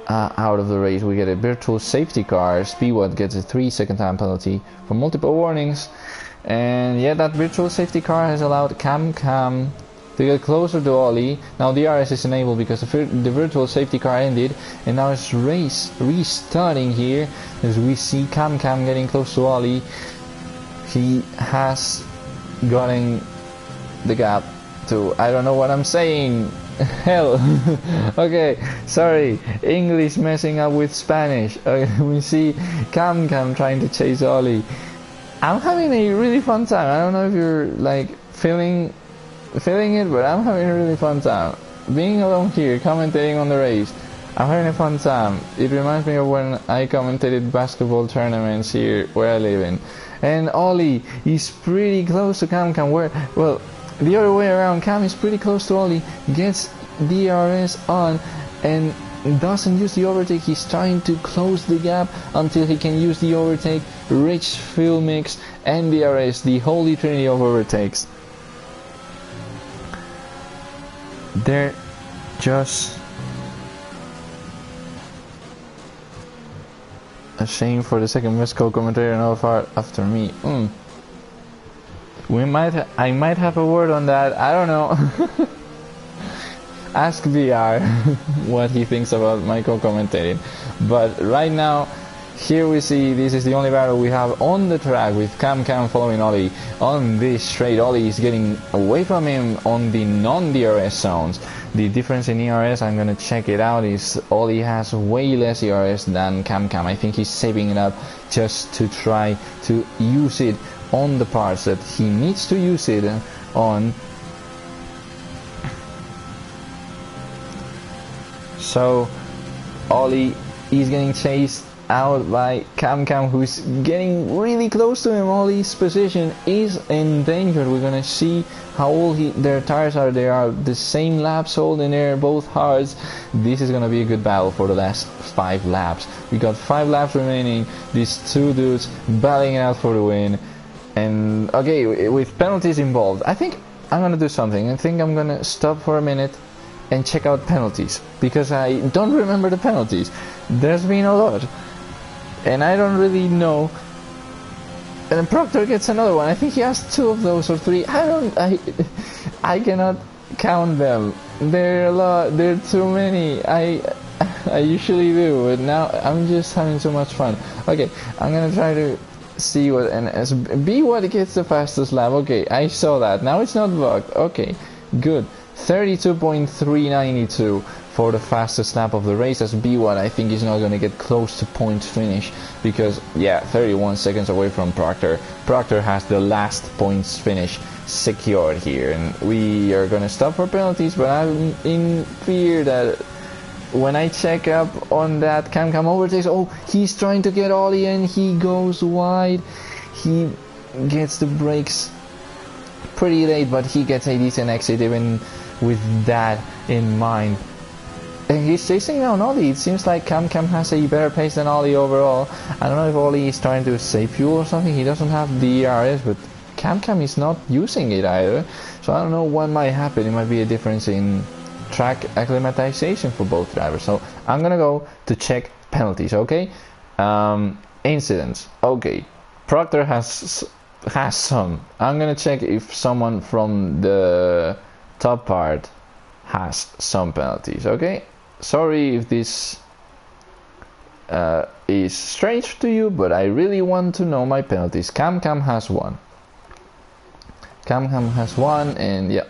out of the race. We get a virtual safety car. Speedwatt gets a 3-second time penalty for multiple warnings. And yeah, that virtual safety car has allowed Cam to get closer to Ollie. Now DRS is enabled because the virtual safety car ended, and now it's race restarting here as we see Cam getting close to Ollie. He has gotten the gap to, I don't know what I'm saying, hell. Okay, sorry, English messing up with Spanish. Okay, we see Cam trying to chase Ollie. I'm having a really fun time. I don't know if you're like feeling it, but I'm having a really fun time. Being alone here, commentating on the race, I'm having a fun time. It reminds me of when I commentated basketball tournaments here where I live in. And Ollie is pretty close to Cam. Well, the other way around, Cam is pretty close to Ollie, gets DRS on, and doesn't use the overtake. He's trying to close the gap until he can use the overtake. Rich fuel mix and DRS, the holy trinity of overtakes. They're just a shame for the second best co-commentator in OFR after me. I might have a word on that. I don't know. Ask VR what he thinks about my co-commentating. But right now, here we see this is the only battle we have on the track with Cam following Ollie on this straight. Ollie is getting away from him on the non-DRS zones. The difference in ERS, I'm gonna check it out, is Ollie has way less ERS than Cam. I think he's saving it up just to try to use it on the parts that he needs to use it on. So Ollie is getting chased out by Cam who's getting really close to him. Ollie's position is endangered. We're gonna see how old their tires are. They are the same laps old and they're both hards. This is gonna be a good battle for the last 5 laps. We got 5 laps remaining. These two dudes battling it out for the win. And okay, with penalties involved, I think I'm gonna do something. I think I'm gonna stop for a minute and check out penalties, because I don't remember the penalties. There's been a lot and I don't really know. And then Proctor gets another one. I think he has 2 of those or 3. I cannot count them. There are a lot. There are too many. I usually do, but now I'm just having so much fun. Okay, I'm gonna try to see what what gets the fastest lap. Okay, I saw that. Now it's not bugged. Okay, good. 32.392 for the fastest lap of the race, as B1 I think is not going to get close to points finish, because yeah, 31 seconds away from Proctor. Proctor has the last points finish secured here, and we are going to stop for penalties, but I'm in fear that when I check up on that Cam overtakes, oh, he's trying to get Ollie and he goes wide. He gets the brakes pretty late, but he gets a decent exit even with that in mind. And he's chasing down Ollie. It seems like Cam has a better pace than Ollie overall. I don't know if Ollie is trying to save fuel or something. He doesn't have the ERS, but Cam is not using it either. So I don't know what might happen. It might be a difference in track acclimatization for both drivers. So I'm gonna go to check penalties. Okay, incidents. Okay, Proctor has has some. I'm gonna check if someone from the top part has some penalties. Okay, sorry if this is strange to you, but I really want to know my penalties. Cam has one. Cam has one, and yeah,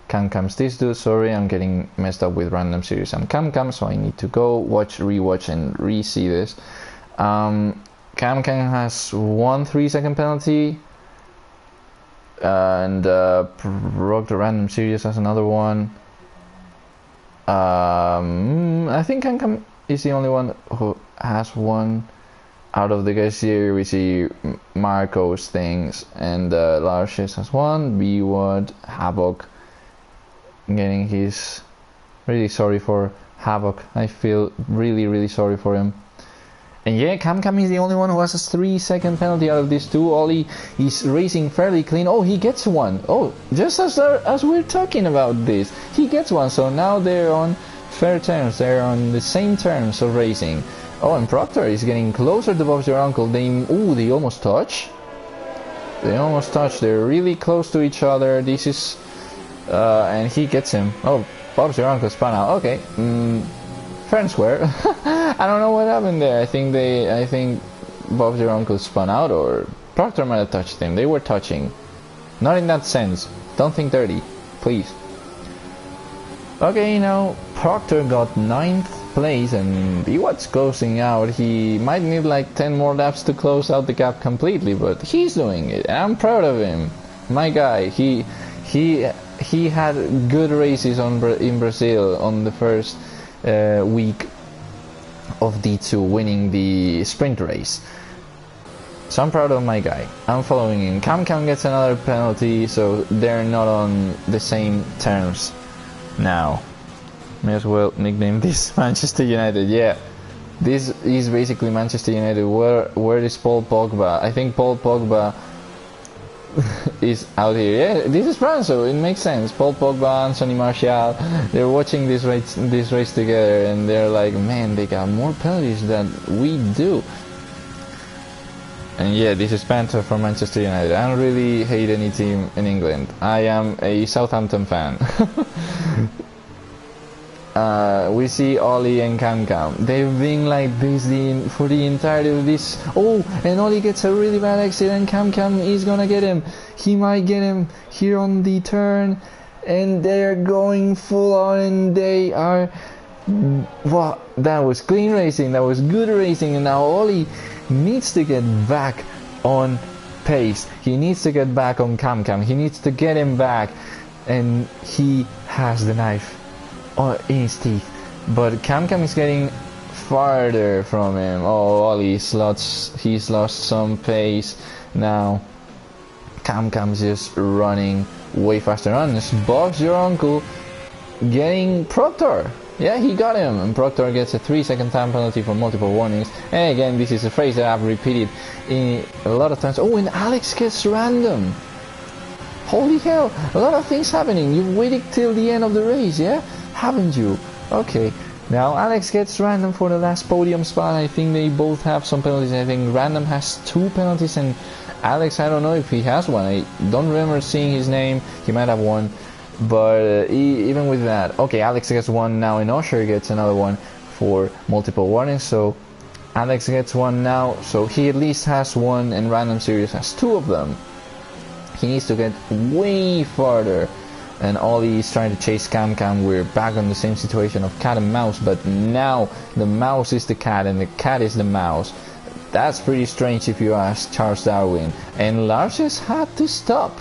Cam's this dude. Sorry, I'm getting messed up with random series. I'm Cam, so I need to go watch, rewatch, and re-see this. Cam has 1 3-second penalty, and Rock the Random Series has another one. I think Cam is the only one who has one. Out of the guys here, we see Marco's things, and Larshes has one. B-Wad, Havoc, getting his. Really sorry for Havoc. I feel really sorry for him. And yeah, Cam is the only one who has a 3-second penalty out of these two. Ollie is racing fairly clean. Oh, he gets one. Oh, just as we're talking about this, he gets one. So now they're on fair terms. They're on the same terms of racing. Oh, and Proctor is getting closer to Bob's Your Uncle. They almost touch. They almost touch. They're really close to each other. This is, and he gets him. Oh, Bob's Your Uncle spun out. Okay, fair and square. I don't know what happened there. I think Bob's Your Uncle spun out, or Proctor might have touched him. They were touching. Not in that sense. Don't think dirty, please. Okay, now Proctor got 9th place, and what's closing out. He might need like 10 more laps to close out the gap completely, but he's doing it. I'm proud of him. My guy, he had good races in Brazil on the first week of D2, winning the sprint race. So I'm proud of my guy. I'm following him. Cam gets another penalty, so they're not on the same terms now. May as well nickname this Manchester United. Yeah, this is basically Manchester United. Where is Paul Pogba? I think Paul Pogba is out here. Yeah, this is France, so it makes sense. Paul Pogba, Anthony Martial, they're watching this race together, and they're like, man, they got more penalties than we do. And yeah, this is banter from Manchester United. I don't really hate any team in England. I am a Southampton fan. We see Ollie and Cam. They've been like this for the entirety of this. Oh, and Ollie gets a really bad exit, and Cam is gonna get him. He might get him here on the turn, and they're going full on, and they are. Wow, that was clean racing. That was good racing, and now Ollie needs to get back on pace. He needs to get back on Cam. He needs to get him back, and he has the knife in his teeth, but Cam is getting farther from him. Oh, Ollie he's lost some pace now. Cam's just running way faster on. It's Bob's Your Uncle getting Proctor. Yeah, he got him, and Proctor gets a 3-second time penalty for multiple warnings. And again, this is a phrase that I've repeated in a lot of times. Oh, and Alex gets random. Holy hell, a lot of things happening. You've waited till the end of the race, yeah? Haven't you? Okay, now Alex gets random for the last podium spot. I think they both have some penalties. I think Random has 2 penalties, and Alex, I don't know if he has one. I don't remember seeing his name. He might have one, but even with that, okay, Alex gets one now, and Usher gets another one for multiple warnings. So Alex gets one now, so he at least has one, and Random Series has 2 of them. He needs to get way farther. And Ollie is trying to chase Cam. We're back on the same situation of cat and mouse, but now the mouse is the cat and the cat is the mouse. That's pretty strange if you ask Charles Darwin. And Larges had to stop.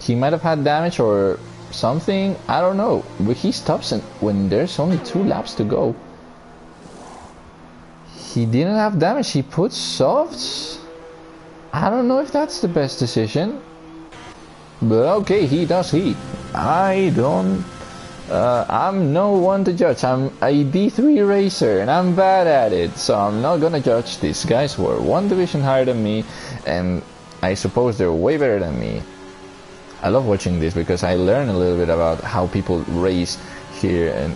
He might have had damage or something, I don't know, but he stops when there's only 2 laps to go. He didn't have damage. He put softs. I don't know if that's the best decision. But okay, he does heat. I'm no one to judge. I'm a D3 racer and I'm bad at it, so I'm not gonna judge these guys who are 1 division higher than me, and I suppose they're way better than me. I love watching this because I learn a little bit about how people race here, and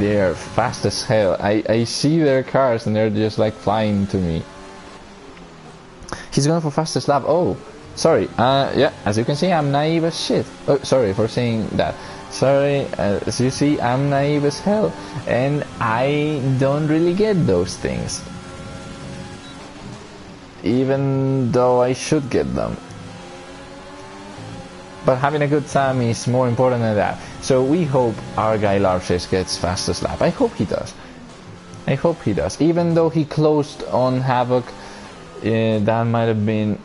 they're fast as hell. I see their cars and they're just like flying to me. He's going for fastest lap. Oh, Sorry, yeah, as you can see, I'm naive as shit. Oh, sorry for saying that. Sorry, as you see, I'm naive as hell, and I don't really get those things, even though I should get them. But having a good time is more important than that. So we hope our guy Larches gets fastest lap. I hope he does. I hope he does. Even though he closed on Havoc, that might have been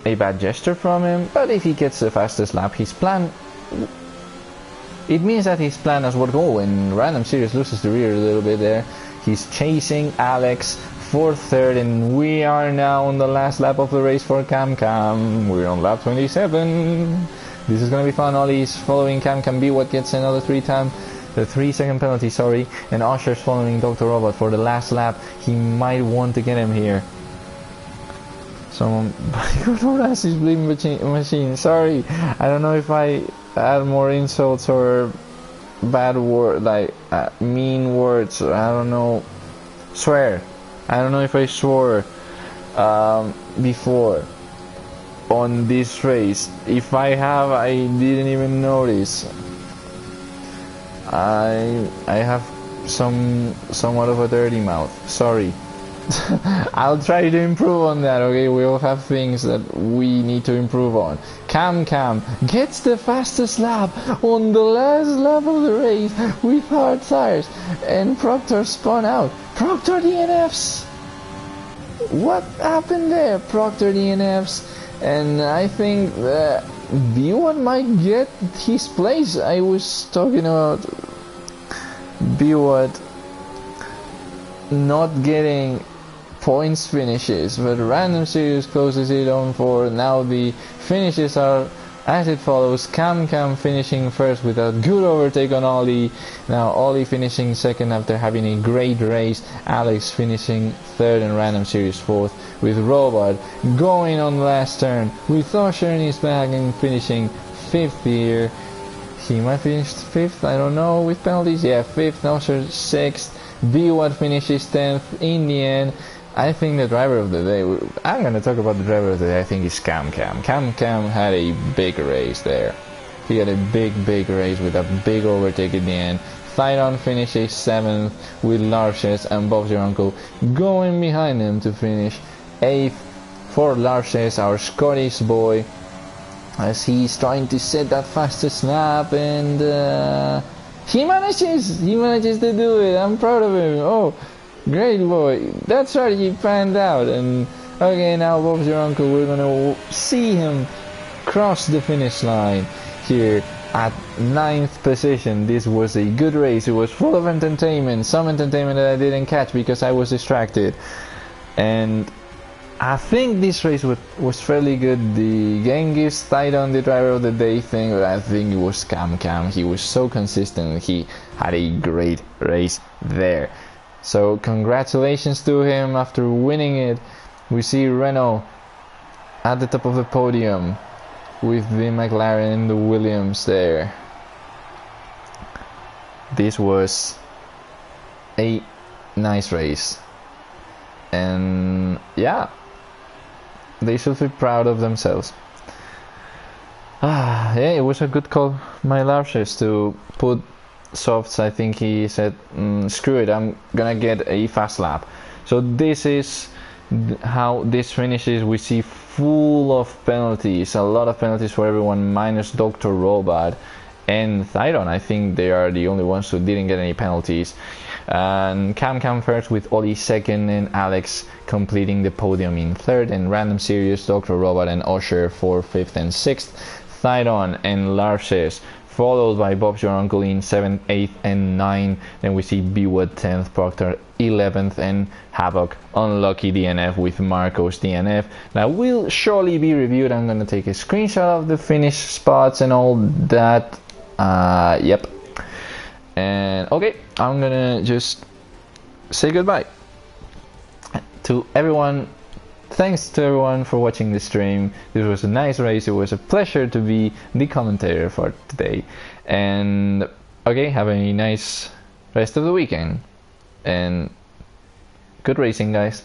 a bad gesture from him. But if he gets the fastest lap, his plan... It means that his plan has worked. Oh, and Random Series loses the rear a little bit there. He's chasing Alex for third, and we are now on the last lap of the race for Cam Cam. We're on lap 27. This is gonna be fun. Ollie's following Cam Cam. B what gets another 3-second penalty, sorry. And Usher's following Dr. Robot for the last lap. He might want to get him here. Someone his bleeding machine. Sorry, I don't know if I add more insults or bad word, like mean words. I don't know. Swear. I don't know if I swore before on this race. If I have, I didn't even notice. I have somewhat of a dirty mouth. Sorry. I'll try to improve on that, okay? We all have things that we need to improve on. Cam Cam gets the fastest lap on the last lap of the race with hard tires, and Proctor spun out. Proctor DNFs! What happened there? Proctor DNFs, and I think that B1 might get his place. I was talking about B1 not getting points finishes, but Random Series closes it on 4. Now the finishes are as it follows: Cam Cam finishing first with a good overtake on Ollie. Now Ollie finishing second after having a great race. Alex finishing third and Random Series fourth, with Robot going on last turn with Usher in his bag and finishing fifth here. He might finish fifth, I don't know, with penalties. Yeah, fifth. Usher sixth. B1 finishes 10th in the end. I think the driver of the day, I'm going to talk about the driver of the day, I think is Cam Cam. Cam Cam had a big race there. He had a big race with a big overtake in the end. Thyron finishes 7th with Larches and Bob's Your Uncle going behind him to finish 8th for Larches, our Scottish boy, as he's trying to set that fastest lap, and he manages to do it. I'm proud of him. Oh, great boy. That strategy panned out. And okay, now Bob's Your Uncle, we're gonna see him cross the finish line here at 9th position. This was a good race. It was full of entertainment, some entertainment that I didn't catch because I was distracted. And I think this race was fairly good. The game gives Tidon the driver of the day thing, but I think it was Cam Cam. He was so consistent. He had a great race there. So congratulations to him after winning it. We see Renault at the top of the podium with the McLaren and the Williams there. This was a nice race. And yeah, they should be proud of themselves. Yeah, it was a good call, my Larches, to put softs. I think he said, screw it, I'm gonna get a fast lap. So this is how this finishes. We see full of penalties, a lot of penalties for everyone minus Dr. Robot and Thyron. I think they are the only ones who didn't get any penalties. And Cam Cam first with Ollie second, and Alex completing the podium in third, and Random Series, Dr. Robot and Usher 4th, 5th and 6th. Thyron and Larches followed by Bob's Your Uncle in 7th, 8th and 9th. Then we see Bwood 10th, Proctor 11th, and Havoc unlucky DNF with Marcos DNF. That will surely be reviewed. I'm gonna take a screenshot of the finish spots and all that. Yep. And okay, I'm gonna just say goodbye to everyone. Thanks to everyone for watching the stream. This was a nice race. It was a pleasure to be the commentator for today. And okay, have a nice rest of the weekend and good racing, guys.